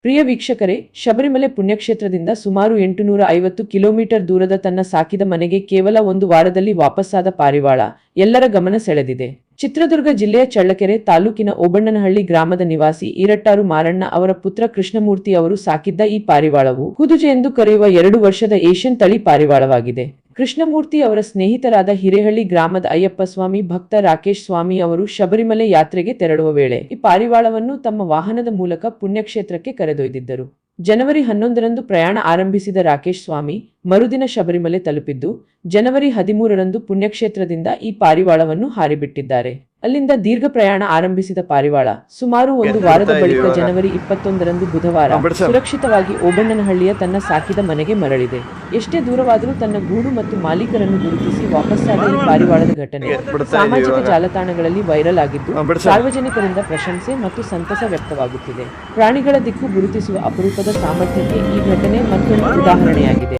ಪ್ರಿಯ ವೀಕ್ಷಕರೇ, ಶಬರಿಮಲೆ ಪುಣ್ಯಕ್ಷೇತ್ರದಿಂದ ಸುಮಾರು 850 ಕಿಲೋಮೀಟರ್ ದೂರದ ತನ್ನ ಸಾಕಿದ ಮನೆಗೆ ಕೇವಲ ಒಂದು ವಾರದಲ್ಲಿ ವಾಪಸ್ಸಾದ ಪಾರಿವಾಳ ಎಲ್ಲರ ಗಮನ ಸೆಳೆದಿದೆ. ಚಿತ್ರದುರ್ಗ ಜಿಲ್ಲೆಯ ಚಳ್ಳಕೆರೆ ತಾಲೂಕಿನ ಓಬಣ್ಣನಹಳ್ಳಿ ಗ್ರಾಮದ ನಿವಾಸಿ ಈರಟ್ಟಾರು ಮಾರಣ್ಣ ಅವರ ಪುತ್ರ ಕೃಷ್ಣಮೂರ್ತಿ ಅವರು ಸಾಕಿದ್ದ ಈ ಪಾರಿವಾಳವು ಕುದುಜೆ ಎಂದು ಕರೆಯುವ 2 ವರ್ಷದ ಏಷ್ಯನ್ ತಳಿ ಪಾರಿವಾಳವಾಗಿದೆ. ಕೃಷ್ಣಮೂರ್ತಿ ಅವರ ಸ್ನೇಹಿತರಾದ ಹಿರೇಹಳ್ಳಿ ಗ್ರಾಮದ ಅಯ್ಯಪ್ಪಸ್ವಾಮಿ ಭಕ್ತ ರಾಕೇಶ್ ಸ್ವಾಮಿ ಅವರು ಶಬರಿಮಲೆ ಯಾತ್ರೆಗೆ ತೆರಳುವ ವೇಳೆ ಈ ಪಾರಿವಾಳವನ್ನು ತಮ್ಮ ವಾಹನದ ಮೂಲಕ ಪುಣ್ಯಕ್ಷೇತ್ರಕ್ಕೆ ಕರೆದೊಯ್ದಿದ್ದರು. ಜನವರಿ 11ರಂದು ಪ್ರಯಾಣ ಆರಂಭಿಸಿದ ರಾಕೇಶ್ ಸ್ವಾಮಿ ಮರುದಿನ ಶಬರಿಮಲೆ ತಲುಪಿದ್ದು, ಜನವರಿ 13ರಂದು ಪುಣ್ಯಕ್ಷೇತ್ರದಿಂದ ಈ ಪಾರಿವಾಳವನ್ನು ಹಾರಿಬಿಟ್ಟಿದ್ದಾರೆ. ಅಲ್ಲಿಂದ ದೀರ್ಘ ಪ್ರಯಾಣ ಆರಂಭಿಸಿದ ಪಾರಿವಾಳ ಸುಮಾರು ಒಂದು ವಾರದ ಬಳಿಕ ಜನವರಿ 21ರಂದು ಬುಧವಾರ ಸುರಕ್ಷಿತವಾಗಿ ಓಬಣ್ಣನಹಳ್ಳಿಯ ತನ್ನ ಸಾಕಿದ ಮನೆಗೆ ಮರಳಿದೆ. ಎಷ್ಟೇ ದೂರವಾದರೂ ತನ್ನ ಗೂಡು ಮತ್ತು ಮಾಲೀಕರನ್ನು ಗುರುತಿಸಿ ವಾಪಸ್ಸಾದ ಈ ಪಾರಿವಾಳದ ಘಟನೆ ಸಾಮಾಜಿಕ ಜಾಲತಾಣಗಳಲ್ಲಿ ವೈರಲ್ ಆಗಿದ್ದು, ಸಾರ್ವಜನಿಕರಿಂದ ಪ್ರಶಂಸೆ ಮತ್ತು ಸಂತಸ ವ್ಯಕ್ತವಾಗುತ್ತಿದೆ. ಪ್ರಾಣಿಗಳ ದಿಕ್ಕು ಗುರುತಿಸುವ ಅಪರೂಪದ ಸಾಮರ್ಥ್ಯಕ್ಕೆ ಈ ಘಟನೆ ಮತ್ತೊಂದು ಉದಾಹರಣೆಯಾಗಿದೆ.